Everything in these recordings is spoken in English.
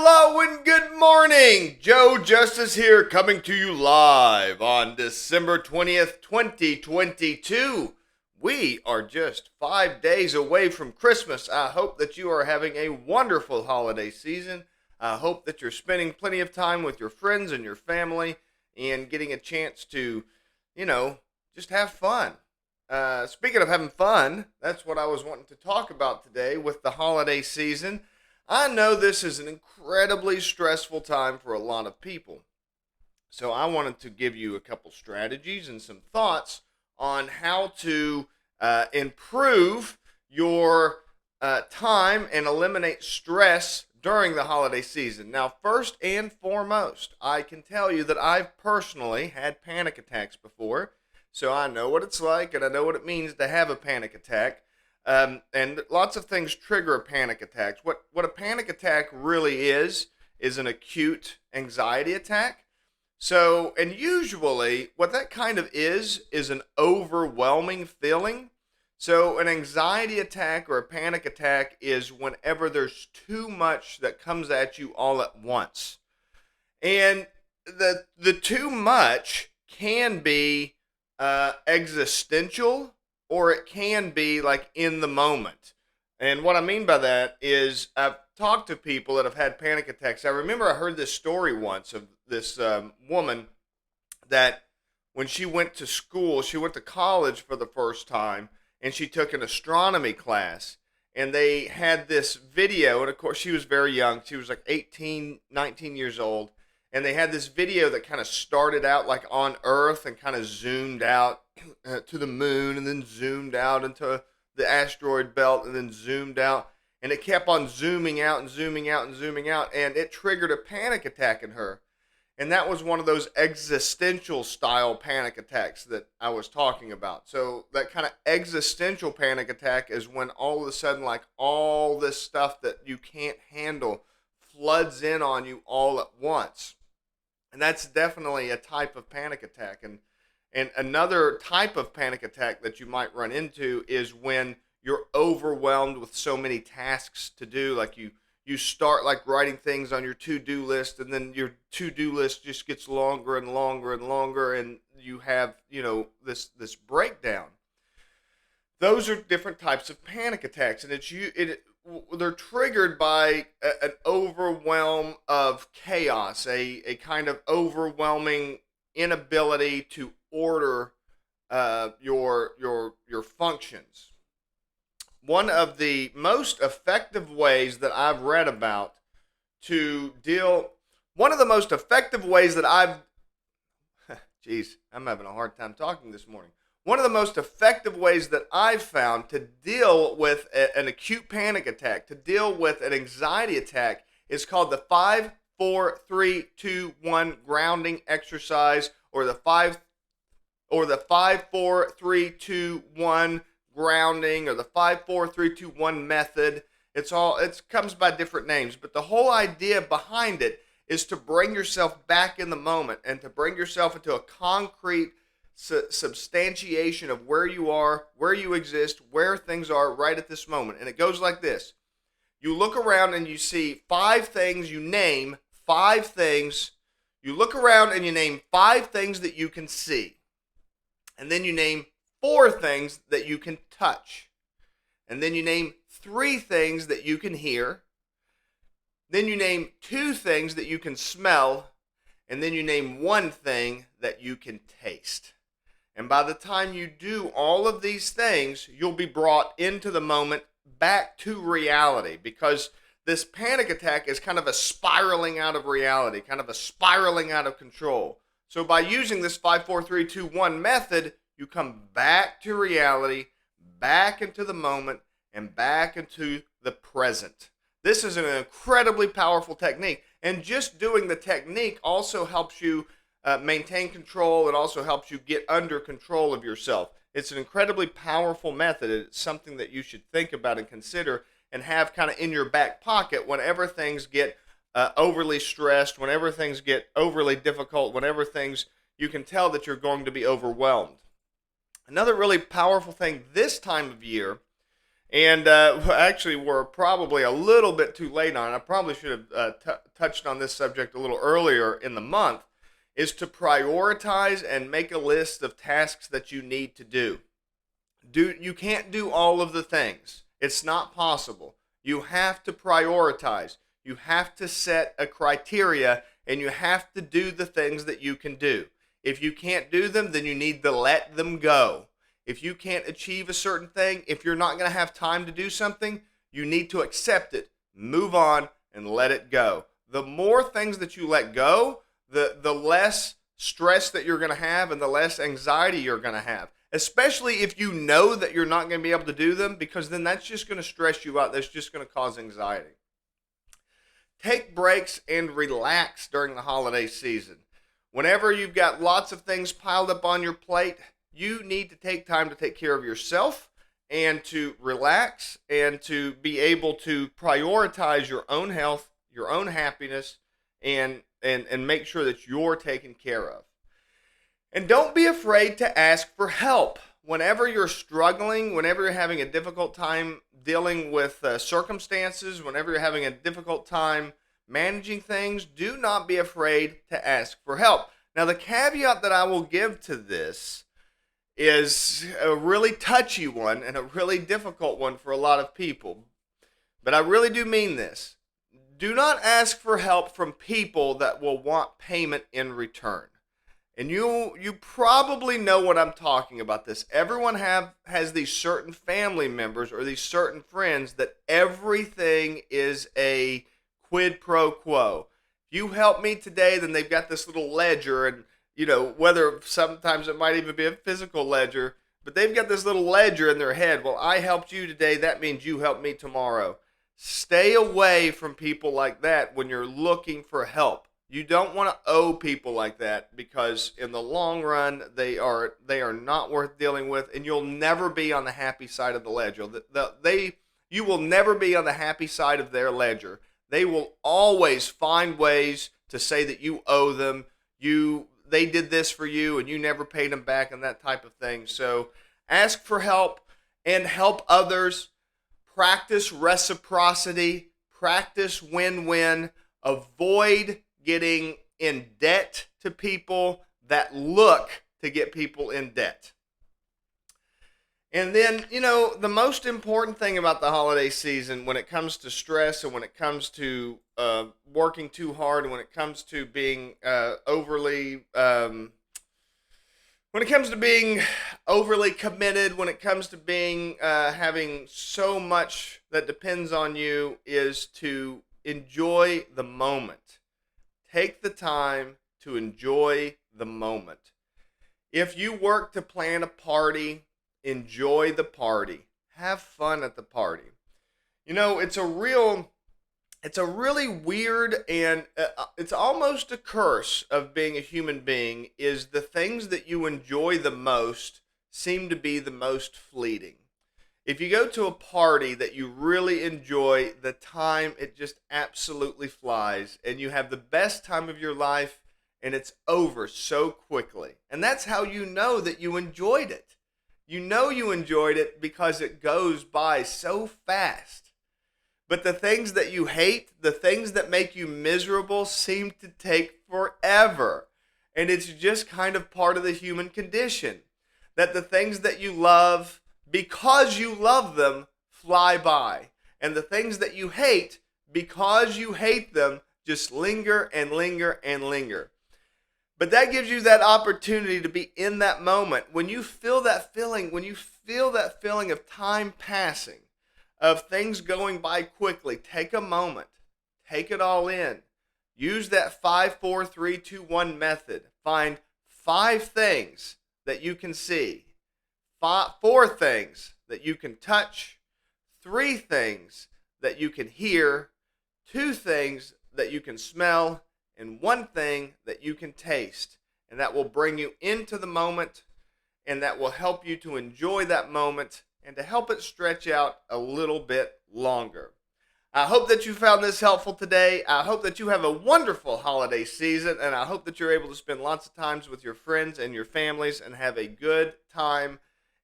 Hello and good morning. Joe Justice here, coming to you live on December 20th, 2022. We are just 5 days away from Christmas. I hope that you are having a wonderful holiday season. I hope that you're spending plenty of time with your friends and your family and getting a chance to, just have fun. Speaking of having fun, that's what I was wanting to talk about today with the holiday season. I know this is an incredibly stressful time for a lot of people. So I wanted to give you a couple strategies and some thoughts on how to improve your time and eliminate stress during the holiday season. Now, first and foremost, I can tell you that I've personally had panic attacks before. So I know what it's like and I know what it means to have a panic attack. And lots of things trigger a panic attack. What a panic attack really is an acute anxiety attack. So, and usually what that kind of is an overwhelming feeling. So an anxiety attack or a panic attack is whenever there's too much that comes at you all at once. And the too much can be existential, or it can be like in the moment. And what I mean by that is I've talked to people that have had panic attacks. I remember I heard this story once of this woman that when she went to school, she went to college for the first time, and she took an astronomy class. And they had this video, and of course she was very young. She was like 18, 19 years old. And they had this video that kind of started out like on Earth and kind of zoomed out to the moon and then zoomed out into the asteroid belt and then zoomed out. And it kept on zooming out and zooming out and zooming out. And it triggered a panic attack in her. And that was one of those existential style panic attacks that I was talking about. So that kind of existential panic attack is when all of a sudden, like all this stuff that you can't handle floods in on you all at once. And that's definitely a type of panic attack. And another type of panic attack that you might run into is when you're overwhelmed with so many tasks to do. Like you start like writing things on your to-do list, and then your to-do list just gets longer and longer and longer, and you have, this breakdown. Those are different types of panic attacks, and they're triggered by an overwhelm of chaos, a kind of overwhelming inability to order your functions. One of the most effective ways that I've read about one of the most effective ways that I'm having a hard time talking this morning. One of the most effective ways that I've found to deal with an acute panic attack, to deal with an anxiety attack, is called the 5-4-3-2-1 grounding exercise, or the 5-4-3-2-1 grounding, or the 5-4-3-2-1 method. It comes by different names, but the whole idea behind it is to bring yourself back in the moment and to bring yourself into a concrete substantiation of where you are, where you exist, where things are right at this moment. And it goes like this. You look around and you see 5 things, you name 5 things. You look around and you name 5 things that you can see. And then you name 4 things that you can touch. And then you name 3 things that you can hear. Then you name 2 things that you can smell. And then you name 1 thing that you can taste. And by the time you do all of these things, you'll be brought into the moment, back to reality, because this panic attack is kind of a spiraling out of reality, kind of a spiraling out of control. So by using this 5-4-3-2-1 method, you come back to reality, back into the moment, and back into the present. This is an incredibly powerful technique. And just doing the technique also helps you maintain control. It also helps you get under control of yourself. It's an incredibly powerful method. It's something that you should think about and consider and have kind of in your back pocket whenever things get overly stressed, whenever things get overly difficult, whenever you can tell that you're going to be overwhelmed. Another really powerful thing this time of year And actually, we're probably a little bit too late on it. I probably should have touched on this subject a little earlier in the month, is to prioritize and make a list of tasks that you need to do. You can't do all of the things. It's not possible. You have to prioritize. You have to set a criteria, and you have to do the things that you can do. If you can't do them, then you need to let them go. If you can't achieve a certain thing, if you're not going to have time to do something, you need to accept it, move on, and let it go. The more things that you let go, the less stress that you're going to have and the less anxiety you're going to have. Especially if you know that you're not going to be able to do them, because then that's just going to stress you out. That's just going to cause anxiety. Take breaks and relax during the holiday season. Whenever you've got lots of things piled up on your plate, you need to take time to take care of yourself and to relax and to be able to prioritize your own health, your own happiness, and make sure that you're taken care of. And don't be afraid to ask for help. Whenever you're struggling, whenever you're having a difficult time dealing with circumstances, whenever you're having a difficult time managing things, do not be afraid to ask for help. Now, the caveat that I will give to this is a really touchy one and a really difficult one for a lot of people. But I really do mean this. Do not ask for help from people that will want payment in return. And you probably know what I'm talking about this. Everyone has these certain family members or these certain friends that everything is a quid pro quo. If you help me today, then they've got this little ledger, and whether sometimes it might even be a physical ledger, but they've got this little ledger in their head. Well, I helped you today, that means you helped me tomorrow. Stay away from people like that when you're looking for help. You don't want to owe people like that, because in the long run, they are not worth dealing with, and you'll never be on the happy side of the ledger. You will never be on the happy side of their ledger. They will always find ways to say that you owe them. They did this for you and you never paid them back, and that type of thing. So ask for help and help others. Practice reciprocity. Practice win-win. Avoid getting in debt to people that look to get people in debt. And then, the most important thing about the holiday season, when it comes to stress and when it comes to working too hard, and when it comes to being overly committed, when it comes to being having so much that depends on you, is to enjoy the moment. Take the time to enjoy the moment. If you work to plan a party, enjoy the party. Have fun at the party. It's a really weird, and it's almost a curse of being a human being, is the things that you enjoy the most seem to be the most fleeting. If you go to a party that you really enjoy, the time, it just absolutely flies, and you have the best time of your life, and it's over so quickly. And that's how you know that you enjoyed it. You know you enjoyed it because it goes by so fast. But the things that you hate, the things that make you miserable, seem to take forever. And it's just kind of part of the human condition, that the things that you love, because you love them, fly by. And the things that you hate, because you hate them, just linger and linger and linger. But that gives you that opportunity to be in that moment. When you feel that feeling, of time passing, of things going by quickly, take a moment. Take it all in. Use that 5, 4, 3, 2, 1 method. Find 5 things that you can see. 4 things that you can touch, 3 things that you can hear, 2 things that you can smell, and 1 thing that you can taste. And that will bring you into the moment, and that will help you to enjoy that moment and to help it stretch out a little bit longer. I hope that you found this helpful today. I hope that you have a wonderful holiday season, and I hope that you're able to spend lots of times with your friends and your families and have a good time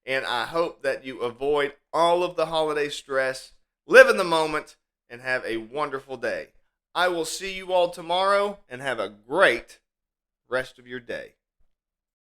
And I hope that you avoid all of the holiday stress, live in the moment, and have a wonderful day. I will see you all tomorrow, and have a great rest of your day.